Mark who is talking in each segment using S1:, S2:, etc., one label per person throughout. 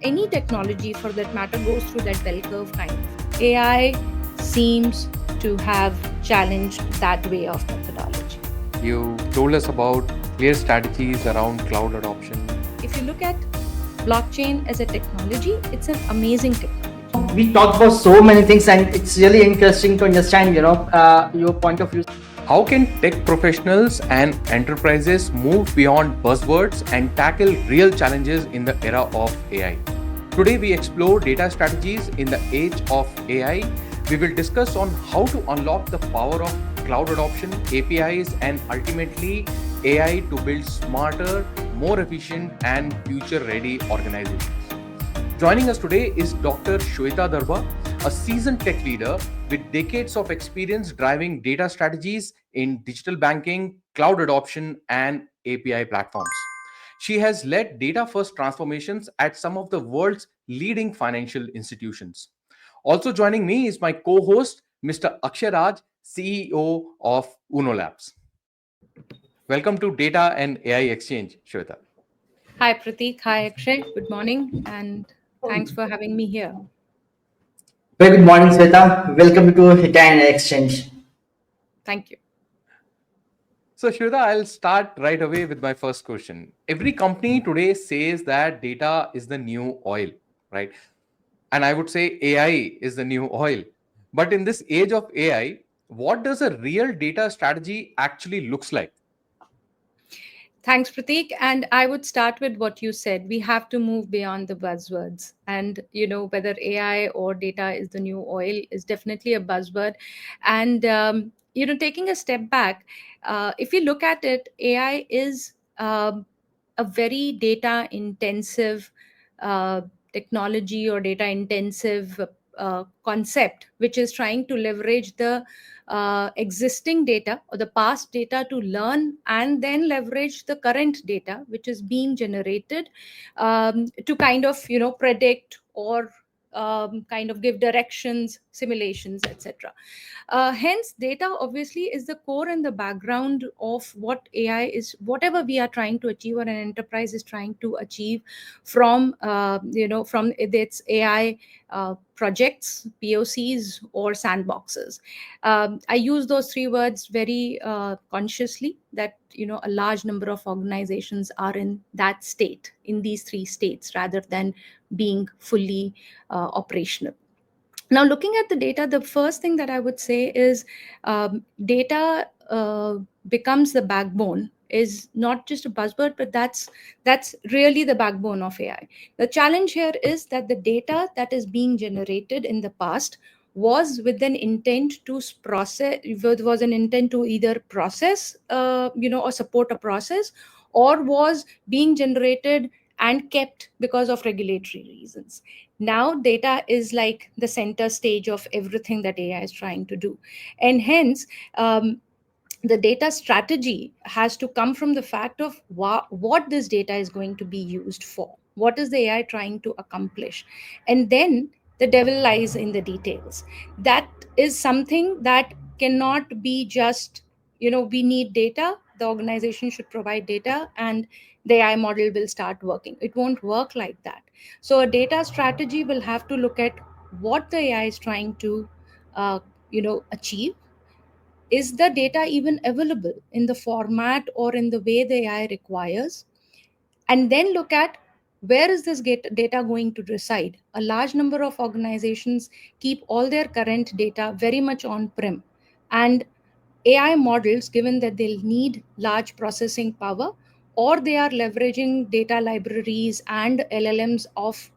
S1: any technology for that matter goes through that bell curve kind of. AI seems to have challenged that way of methodology.
S2: You told us about clear strategies around cloud adoption.
S1: If you look at blockchain as a technology, it's an amazing technology.
S3: We talked about so many things, and it's really interesting to understand, your point of view.
S2: How can tech professionals and enterprises move beyond buzzwords and tackle real challenges in the era of AI? Today we explore data strategies in the age of AI. We will discuss on how to unlock the power of cloud adoption, APIs, and ultimately AI to build smarter, more efficient, and future-ready organizations. Joining us today is Dr. Shweta Darbha, a seasoned tech leader with decades of experience driving data strategies in digital banking, cloud adoption, and API platforms. She has led data-first transformations at some of the world's leading financial institutions. Also joining me is my co-host, Mr. Akshay Raj, CEO of Uno Labs. Welcome to Data and AI Exchange, Shweta.
S1: Hi, Prateek. Hi, Akshay. Good morning, and thanks for having me here.
S3: Very good morning, Shweta. Welcome to Data and Exchange.
S1: Thank you.
S2: So, Shweta, I'll start right away with my first question. Every company today says that data is the new oil, right? And I would say AI is the new oil. But in this age of AI, what does a real data strategy actually looks like?
S1: Thanks, Prateek. And I would start with what you said. We have to move beyond the buzzwords. And, whether AI or data is the new oil is definitely a buzzword. And, taking a step back, if you look at it, AI is a very data intensive technology or data intensive concept, which is trying to leverage the existing data or the past data to learn and then leverage the current data which is being generated to kind of predict or kind of give directions, simulations, etc. Hence, data obviously is the core and the background of what AI is, whatever we are trying to achieve or an enterprise is trying to achieve from from its AI projects, POCs, or sandboxes. I use those three words very consciously. That a large number of organizations are in that state, in these three states, rather than being fully operational. Now, looking at the data, the first thing that I would say is data becomes the backbone, is not just a buzzword, but that's really the backbone of AI. The challenge here is that the data that is being generated in the past was with an intent to process, was an intent to either process, or support a process, or was being generated and kept because of regulatory reasons. Now data is like the center stage of everything that AI is trying to do, and hence the data strategy has to come from the fact of what this data is going to be used for, what is the AI trying to accomplish, and then the devil lies in the details. That is something that cannot be just, we need data, the organization should provide data, and the AI model will start working. It won't work like that. So a data strategy will have to look at what the AI is trying to achieve. Is the data even available in the format or in the way the AI requires? And then look at where is this data going to reside. A large number of organizations keep all their current data very much on prem, and AI models, given that they'll need large processing power, or they are leveraging data libraries and LLMs of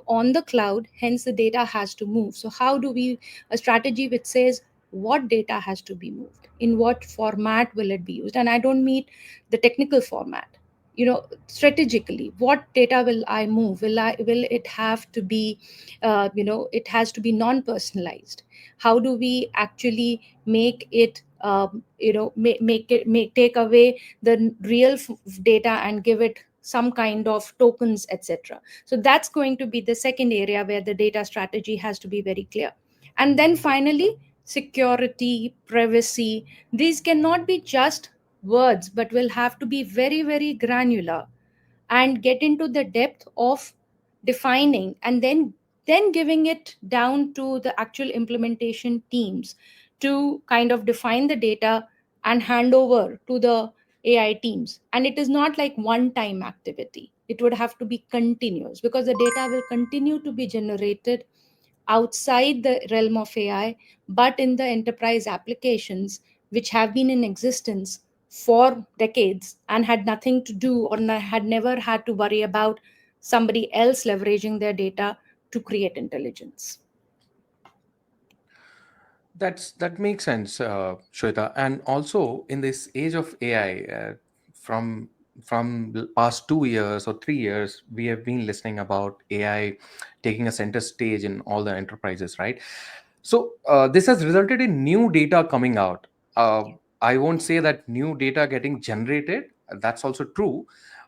S1: on the cloud, hence the data has to move. So how do we, a strategy which says what data has to be moved, in what format will it be used? And I don't mean the technical format, strategically, what data will I move? Will it have to be it has to be non-personalized? How do we actually make it take away the real data and give it some kind of tokens, etc. So that's going to be the second area where the data strategy has to be very clear. And then finally, security, privacy, these cannot be just words, but will have to be very, very granular and get into the depth of defining, and then giving it down to the actual implementation teams to kind of define the data and hand over to the AI teams. And it is not like one time activity. It would have to be continuous, because the data will continue to be generated outside the realm of AI, but in the enterprise applications which have been in existence for decades and had nothing to do, or had never had to worry about somebody else leveraging their data to create intelligence.
S2: That makes sense, Shweta. And also in this age of AI, from the past 2 years or 3 years, we have been listening about AI taking a center stage in all the enterprises, right? So this has resulted in new data coming out. I won't say that new data getting generated. That's also true,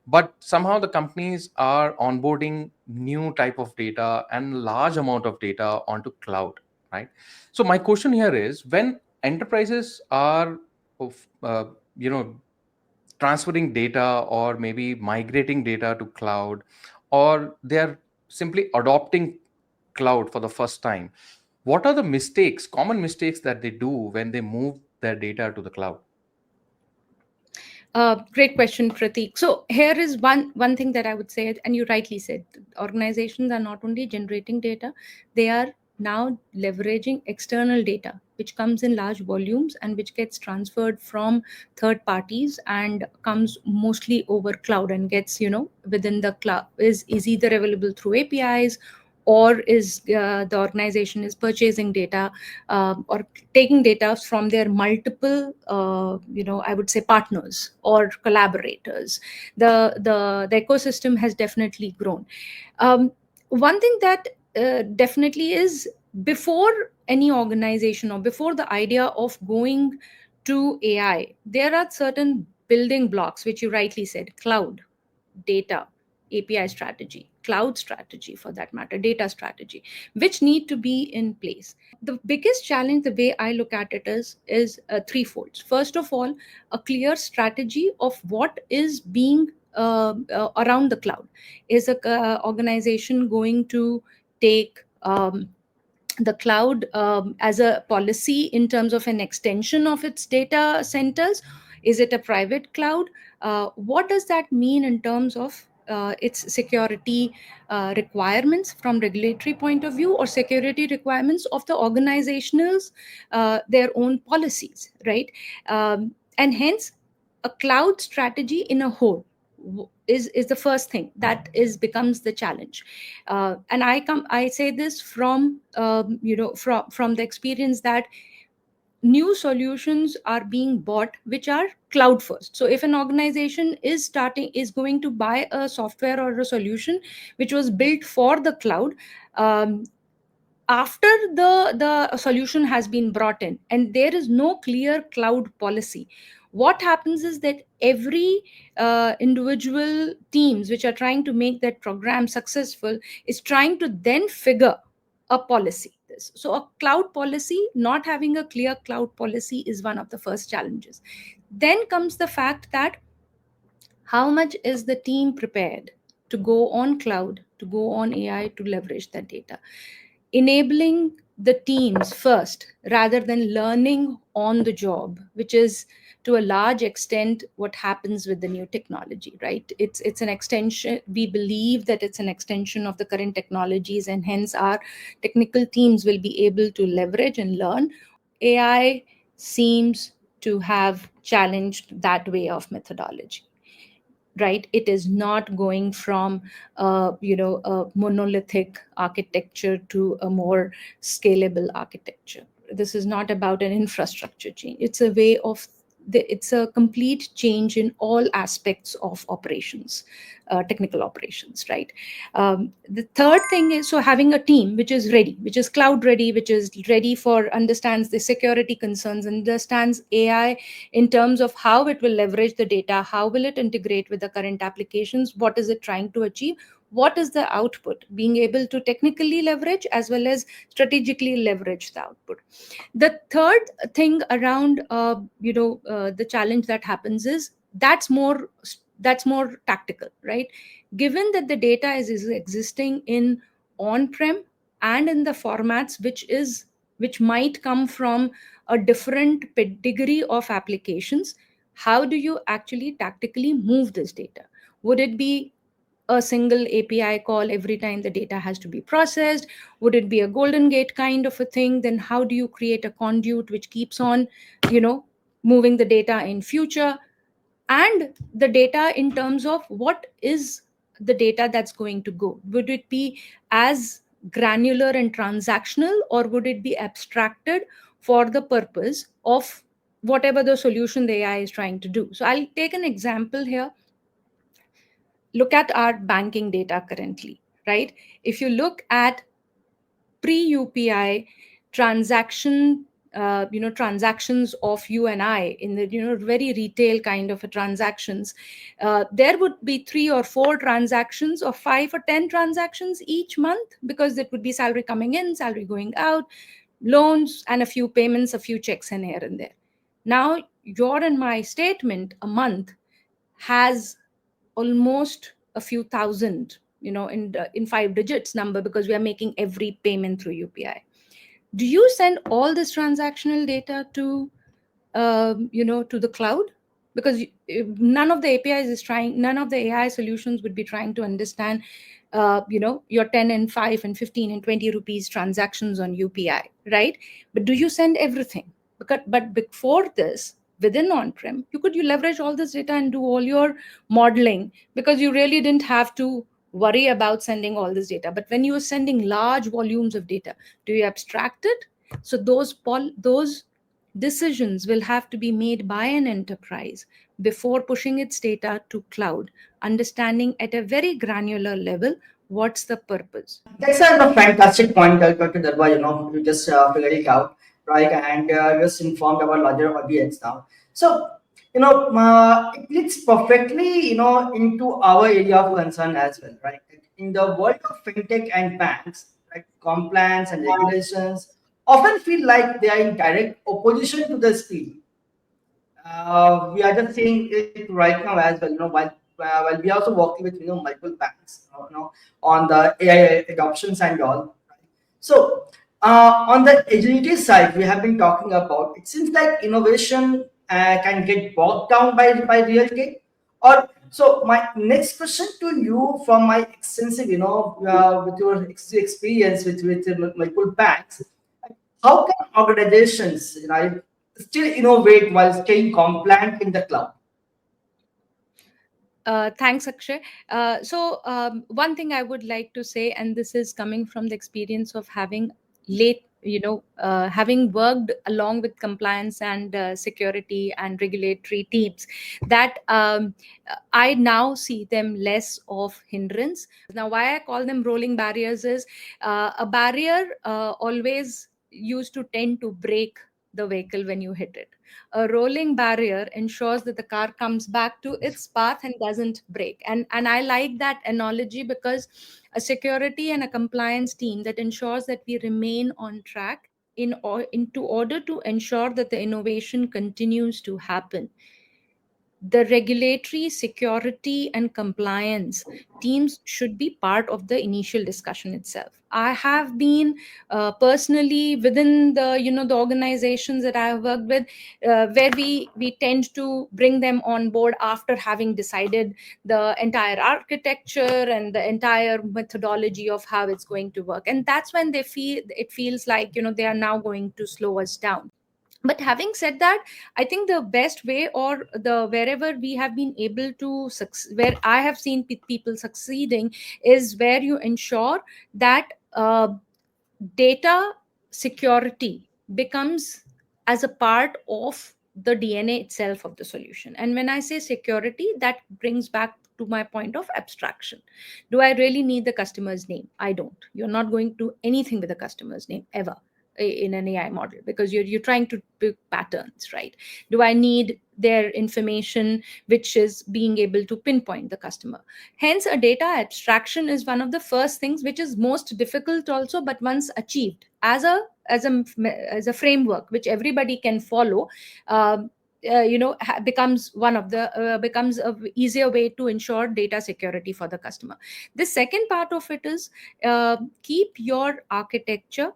S2: but somehow the companies are onboarding new type of data and large amount of data onto cloud, right? So my question here is, when enterprises are of you know transferring data or maybe migrating data to cloud, or they're simply adopting cloud for the first time, what are the common mistakes that they do when they move their data to the cloud?
S1: Great question, Pratik. So here is one thing that I would say, and you rightly said, organizations are not only generating data, they are now leveraging external data, which comes in large volumes and which gets transferred from third parties and comes mostly over cloud and gets, within the cloud, is either available through APIs, or is the organization is purchasing data, or taking data from their multiple, I would say, partners or collaborators. The ecosystem has definitely grown. One thing that definitely is, before any organization or before the idea of going to AI, there are certain building blocks, which you rightly said: cloud, data, API strategy, cloud strategy, for that matter, data strategy, which need to be in place. The biggest challenge, the way I look at it, is threefold. First of all, a clear strategy of what is being around the cloud. Is a organization going to take the cloud as a policy in terms of an extension of its data centers? Is it a private cloud? What does that mean in terms of its security requirements from regulatory point of view, or security requirements of the organizationals, their own policies, right? And hence, a cloud strategy in a whole is the first thing that is becomes the challenge. And I say this from from the experience that new solutions are being bought which are cloud first. So if an organization is going to buy a software or a solution which was built for the cloud, um, after the solution has been brought in and there is no clear cloud policy, what happens is that every individual teams which are trying to make that program successful is trying to then figure a policy. So a cloud policy, not having a clear cloud policy, is one of the first challenges. Then comes the fact that how much is the team prepared to go on cloud, to go on AI, to leverage that data? Enabling the teams first rather than learning on the job, which is to a large extent what happens with the new technology, right? It's an extension. We believe that it's an extension of the current technologies, and hence our technical teams will be able to leverage and learn. AI seems to have challenged that way of methodology, right? It is not going from a monolithic architecture to a more scalable architecture. This is not about an infrastructure change. It's a way of it's a complete change in all aspects of operations, technical operations, right? The third thing is, so having a team which is ready, which is cloud ready, which is ready for, understands the security concerns, understands AI in terms of how it will leverage the data, how will it integrate with the current applications, what is it trying to achieve, what is the output, being able to technically leverage as well as strategically leverage the output. The third thing around the challenge that happens is that's more tactical, right? given that the data is existing in on-prem and in the formats which might come from a different pedigree of applications, how do you actually tactically move this data? Would it be a single API call every time the data has to be processed? Would it be a golden gate kind of a thing? Then how do you create a conduit which keeps on, moving the data in future? And the data in terms of what is the data that's going to go? Would it be as granular and transactional, or would it be abstracted for the purpose of whatever the solution the AI is trying to do? So I'll take an example here. Look at our banking data currently, right? If you look at pre-UPI transaction, transactions of you and I in the, very retail kind of a transactions, there would be 3 or 4 transactions or 5 or 10 transactions each month, because it would be salary coming in, salary going out, loans, and a few payments, a few checks and here and there. Now, your and my statement a month has almost a few thousand, in 5 digits number, because we are making every payment through UPI. Do you send all this transactional data to to the cloud? Because none of the APIs is trying, none of the AI solutions would be trying to understand your 10 and 5 and 15 and 20 rupees transactions on UPI, right? But do you send everything? But before this, within on-prem, you leverage all this data and do all your modeling, because you really didn't have to worry about sending all this data. But when you are sending large volumes of data, do you abstract it? So those decisions will have to be made by an enterprise before pushing its data to cloud, understanding at a very granular level what's the purpose.
S3: That's a fantastic point, Dr. Darbha. You just figured it out, right? And just informed our larger audience now. So, it leads perfectly, into our area of concern as well, right? In the world of fintech and banks, right, compliance and regulations often feel like they are in direct opposition to the speed. We are just seeing it right now as well. While we are also working with multiple banks, on the AI adoptions and all. So on the agility side, we have been talking about. It seems like innovation can get bogged down by real estate. Or so my next question to you, from my extensive, with your experience with multiple banks, how can organizations, still innovate while staying compliant in the cloud?
S1: Thanks, Akshay. One thing I would like to say, and this is coming from the experience of having worked along with compliance and security and regulatory teams, that I now see them less of hindrance. Now, why I call them rolling barriers is a barrier always used to tend to break the vehicle when you hit it. A rolling barrier ensures that the car comes back to its path and doesn't break. And I like that analogy, because a security and a compliance team that ensures that we remain on track into order to ensure that the innovation continues to happen. The regulatory, security, and compliance teams should be part of the initial discussion itself. I have been personally within the organizations that I have worked with, where we tend to bring them on board after having decided the entire architecture and the entire methodology of how it's going to work, and that's when it feels like they are now going to slow us down. But having said that, I think the best way, or the wherever we have been able to where I have seen people succeeding, is where you ensure that data security becomes as a part of the DNA itself of the solution. And when I say security, that brings back to my point of abstraction. Do I really need the customer's name? I don't. You're not going to do anything with the customer's name ever in an AI model, because you're trying to pick patterns, right? Do I need their information, which is being able to pinpoint the customer? Hence, a data abstraction is one of the first things, which is most difficult also, but once achieved as a framework which everybody can follow, becomes one of the becomes a easier way to ensure data security for the customer. The second part of it is, keep your architecture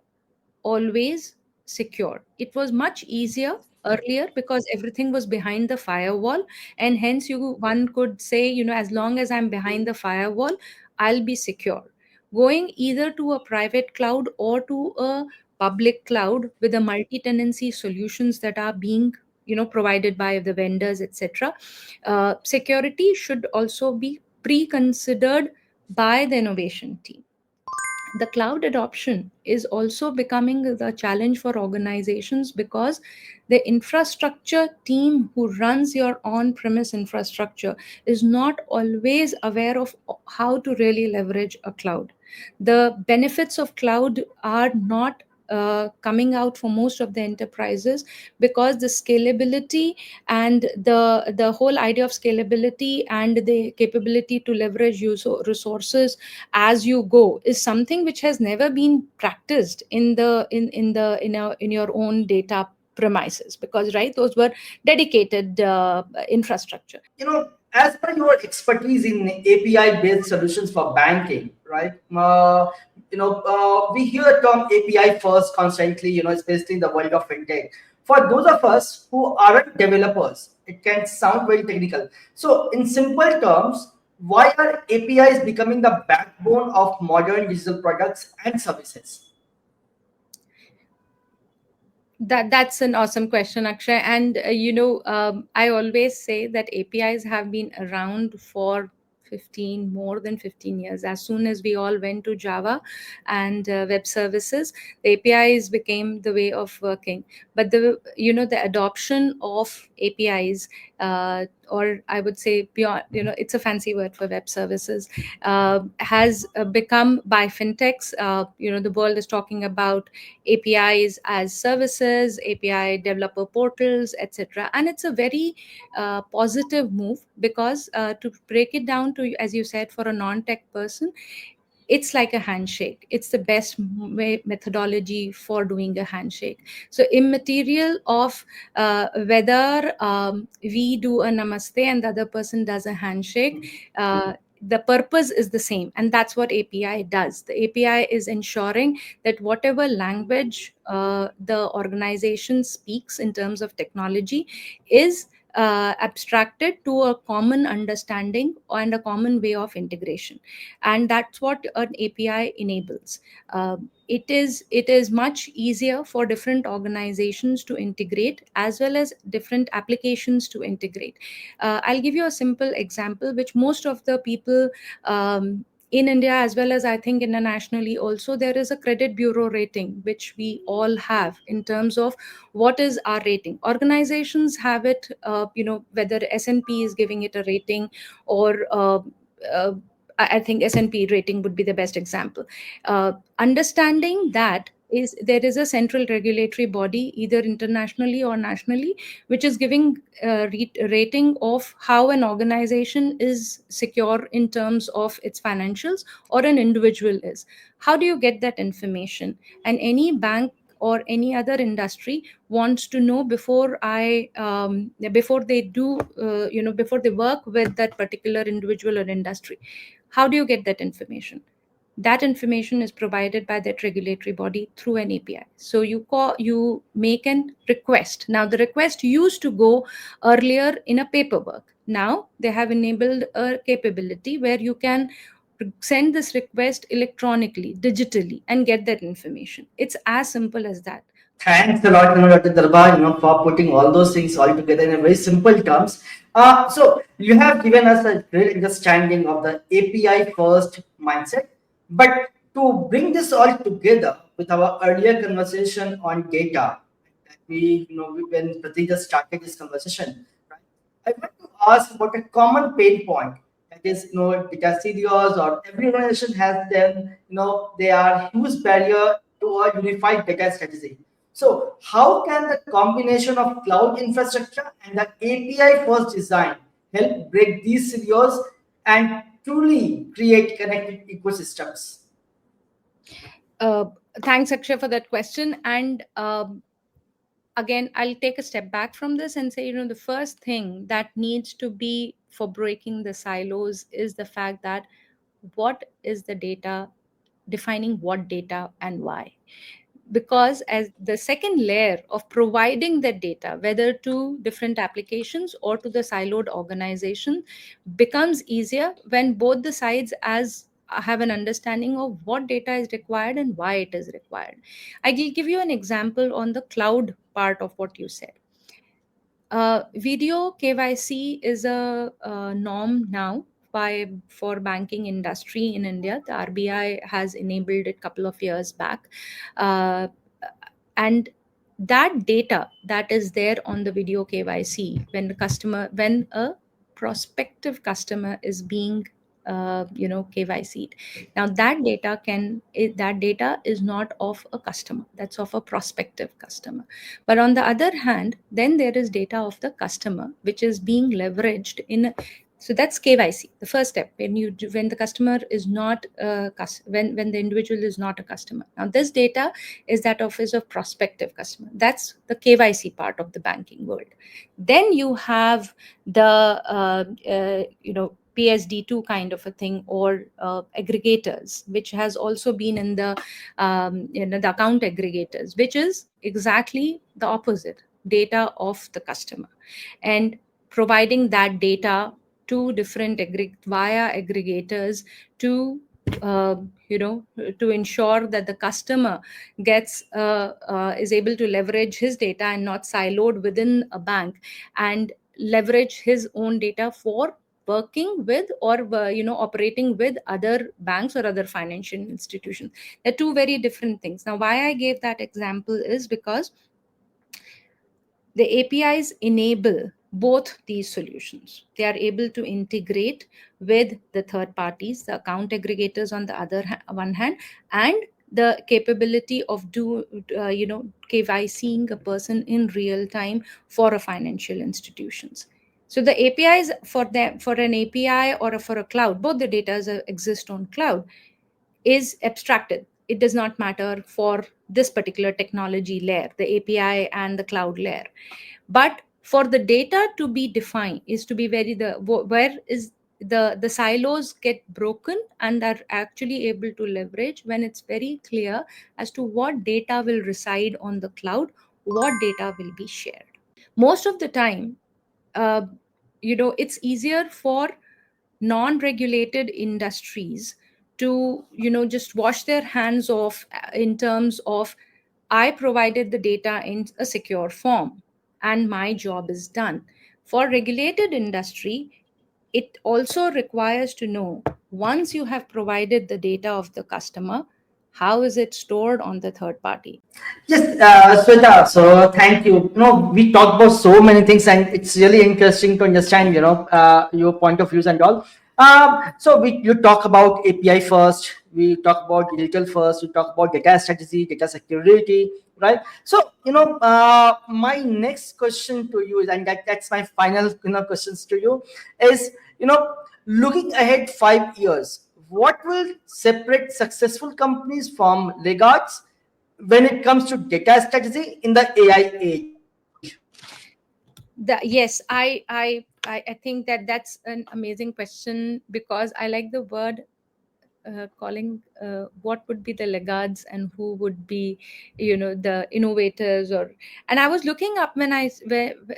S1: always secure. It was much easier earlier because everything was behind the firewall, and hence you one could say, as long as I'm behind the firewall, I'll be secure. Going either to a private cloud or to a public cloud with the multi-tenancy solutions that are being provided by the vendors, etc., security should also be pre-considered by the innovation team. The cloud adoption is also becoming the challenge for organizations because the infrastructure team who runs your on premise infrastructure is not always aware of how to really leverage a cloud. The benefits of cloud are not coming out for most of the enterprises because the scalability and the whole idea of scalability and the capability to leverage resources as you go is something which has never been practiced in your own data premises, because right, those were dedicated infrastructure.
S3: As per your expertise in API based solutions for banking, right? We hear the term API first constantly, especially in the world of fintech. For those of us who aren't developers, it can sound very technical. So, in simple terms, why are APIs becoming the backbone of modern digital products and services?
S1: That's an awesome question, Akshay. And I always say that APIs have been around for more than 15 years. As soon as we all went to Java and web services, the APIs became the way of working. But the adoption of APIs, or I would say beyond, it's a fancy word for web services, has become by fintechs. The world is talking about APIs as services, API developer portals, etc. And it's a very positive move because, to break it down to, as you said, for a non-tech person, it's like a handshake. It's the best methodology for doing a handshake. So immaterial of whether we do a namaste and the other person does a handshake, the purpose is the same, and that's what API does. The API is ensuring that whatever language the organization speaks in terms of technology is abstracted to a common understanding and a common way of integration, and that's what an API enables. It is much easier for different organizations to integrate as well as different applications to integrate. I'll give you a simple example, which most of the people in India, as well as I think internationally also, there is a credit bureau rating which we all have in terms of what is our rating. Organizations have it, whether S&P is giving it a rating, or uh, I think S&P rating would be the best example. Understanding that there is a central regulatory body, either internationally or nationally, which is giving rating of how an organization is secure in terms of its financials, or an individual is. How do you get that information? And any bank or any other industry wants to know before they do, before they work with that particular individual or industry, how do you get that information? That information is provided by that regulatory body through an API. So you make an request. Now the request used to go earlier in a paperwork. Now they have enabled a capability where you can send this request electronically, digitally, and get that information. It's as simple as that.
S3: Thanks a lot, Dr. Darba, for putting all those things all together in a very simple terms. So you have given us a great understanding of the API first mindset, but to bring this all together with our earlier conversation on data, that when Pratik just started this conversation, right? I want to ask about a common pain point. That is, data studios or every organization has them. They are huge barrier to a unified data strategy. So, how can the combination of cloud infrastructure and the API first design help break these silos and truly create connected ecosystems?
S1: Uh, Thanks, Akshay, for that question. And again, I'll take a step back from this and say, the first thing that needs to be for breaking the silos is the fact that what is the data, defining what data and why. Because as the second layer of providing that data, whether to different applications or to the siloed organization, becomes easier when both the sides as have an understanding of what data is required and why it is required. I will give you an example on the cloud part of what you said. Video KYC is a norm now for banking industry in India. The RBI has enabled it a couple of years back, uh, and that data that is there on the video KYC, when a prospective customer is being KYC'd. Now that data is not of a customer, that's of a prospective customer. But on the other hand, then there is data of the customer which is being leveraged in. So that's KYC, the first step, when the customer is not when the individual is not a customer. Now this data is that of is a prospective customer. That's the KYC part of the banking world. Then you have the PSD2 kind of a thing, or aggregators, which has also been in the account aggregators, which is exactly the opposite, data of the customer, and providing that data to different via aggregators to uh, to ensure that the customer gets is able to leverage his data and not siloed within a bank, and leverage his own data for working with, or operating with other banks or other financial institutions. They're two very different things. Now why I gave that example is because the APIs enable both these solutions. They are able to integrate with the third parties, the account aggregators on the one hand, and the capability of KYCing a person in real time for a financial institutions. So the APIs for an API or for a cloud, both the data exist on cloud, is abstracted. It does not matter for this particular technology layer, the API and the cloud layer. But for the data to be defined is to be where is the silos get broken and are actually able to leverage when it's very clear as to what data will reside on the cloud, what data will be shared. Most of the time, uh, it's easier for non-regulated industries to just wash their hands off, in terms of, I provided the data in a secure form and my job is done. For regulated industry, it also requires to know, once you have provided the data of the customer, how is it stored on the third party.
S3: Yes, Shweta, so thank you. We talked about so many things, and it's really interesting to understand, your point of views and all. So you talk about API first, we talk about digital first, we talk about data strategy, data security, right? So, my next question to you is, and that's my final, questions to you is, looking ahead 5 years, what will separate successful companies from laggards when it comes to data strategy in the AI age?
S1: Yes, I think that's an amazing question, because I like the word, calling what would be the laggards and who would be the innovators. Or and I was looking up when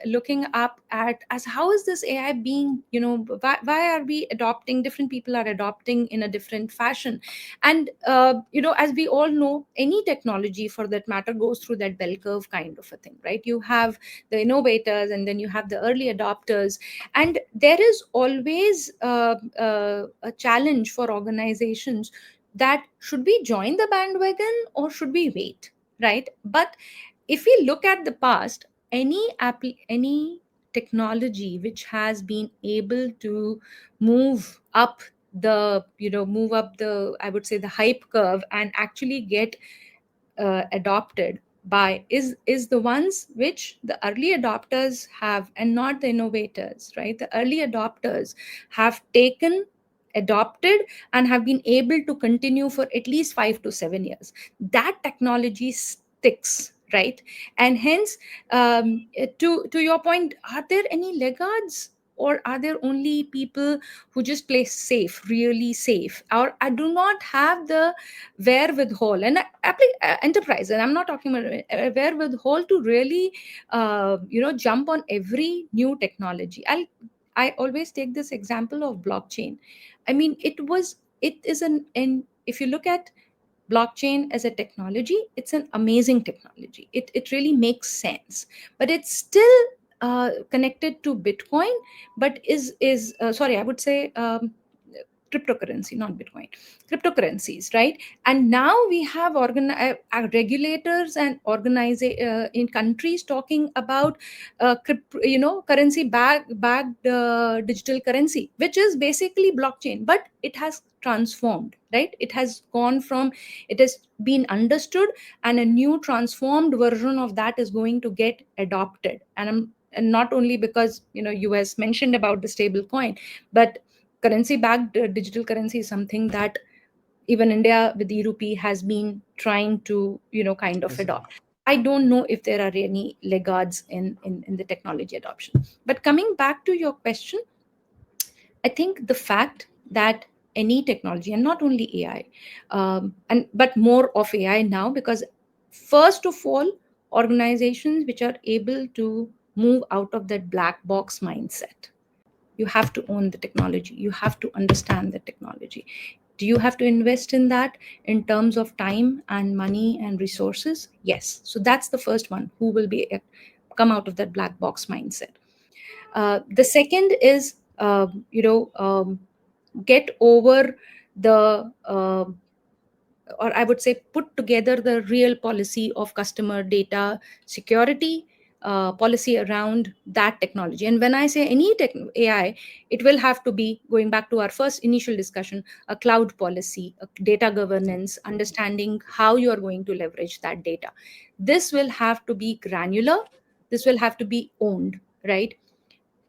S1: looking up at as how is this AI being, why are we adopting, different people are adopting in a different fashion. And as we all know, any technology for that matter goes through that bell curve kind of a thing, right? You have the innovators and then you have the early adopters, and there is always a challenge for organizations that should we join the bandwagon or should we wait, right? But if we look at the past, any technology which has been able to move up the, I would say, the hype curve and actually get adopted by is the ones which the early adopters have, and not the innovators, right? The early adopters have taken, adopted, and have been able to continue for at least 5 to 7 years. That technology sticks, right? And hence, to your point, are there any laggards, or are there only people who just play safe, really safe, or I do not have the wherewithal and enterprise, and I'm not talking about wherewithal to really jump on every new technology. I always take this example of blockchain. I mean, it is an if you look at blockchain as a technology, it's an amazing technology. It really makes sense, but it's still connected to Bitcoin, but is sorry, I would say cryptocurrency, not Bitcoin, cryptocurrencies, right? And now we have regulators and in countries talking about currency backed digital currency, which is basically blockchain, but it has transformed, right? It has gone from, it has been understood, and a new transformed version of that is going to get adopted. And not only because US mentioned about the stable coin, but currency backed digital currency is something that even India with e-rupee has been trying to kind of adopt. I don't know if there are any laggards in the technology adoption. But coming back to your question, I think the fact that any technology, and not only AI, but more of AI now, because first of all, organizations which are able to move out of that black box mindset, you have to own the technology, you have to understand the technology. Do you have to invest in that in terms of time and money and resources? Yes. So that's the first one, who will be come out of that black box mindset. The second is get over the or I would say put together the real policy of customer data security, policy around that technology. And when I say any AI, it will have to be, going back to our first initial discussion, a cloud policy, a data governance, understanding how you are going to leverage that data. This will have to be granular. This will have to be owned, right?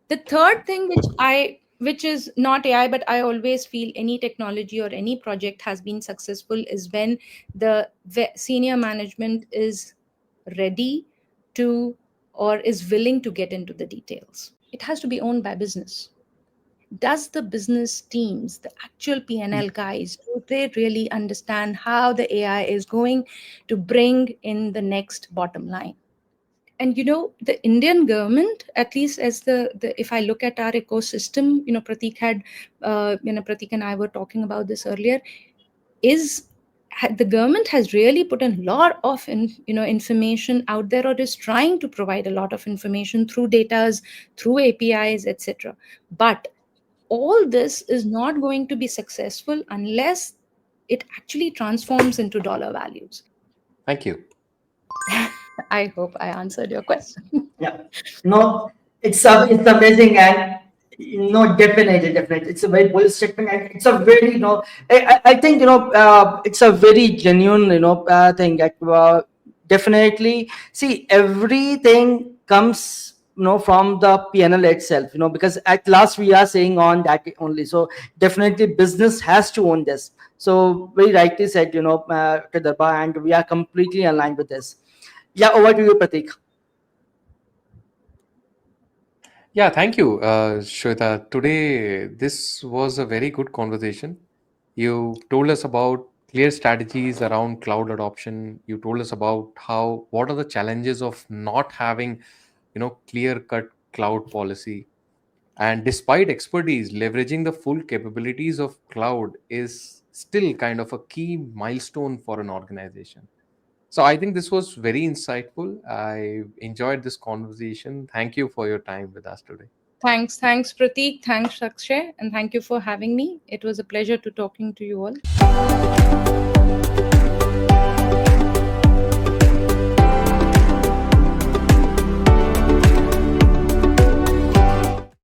S1: The third thing, which is not AI, but I always feel any technology or any project has been successful, is when the senior management is ready to, or is willing to get into the details. It has to be owned by business. Does the business teams, the actual P&L guys, do they really understand how the AI is going to bring in the next bottom line? And the Indian government, at least as the if I look at our ecosystem, Pratik and I were talking about this earlier, is the government has really put a lot of information out there, or is trying to provide a lot of information through datas, through APIs, etc. But all this is not going to be successful unless it actually transforms into dollar values.
S2: Thank you.
S1: I hope I answered your question.
S3: Yeah, no, it's amazing, and definitely, it's a very bold statement, and it's a very I think it's a very genuine thing that definitely, see, everything comes from the PNL itself, because at last we are saying on that only. So definitely business has to own this. So very rightly said, Darbha, and we are completely aligned with this. Yeah, over to you, Pratik.
S2: Yeah, thank you, Shweta. Today, this was a very good conversation. You told us about clear strategies around cloud adoption. You told us about what are the challenges of not having, clear cut cloud policy. And despite expertise, leveraging the full capabilities of cloud is still kind of a key milestone for an organization. So I think this was very insightful. I enjoyed this conversation. Thank you for your time with us today.
S1: Thanks, Pratik. Thanks, Akshay. And thank you for having me. It was a pleasure to talking to you all.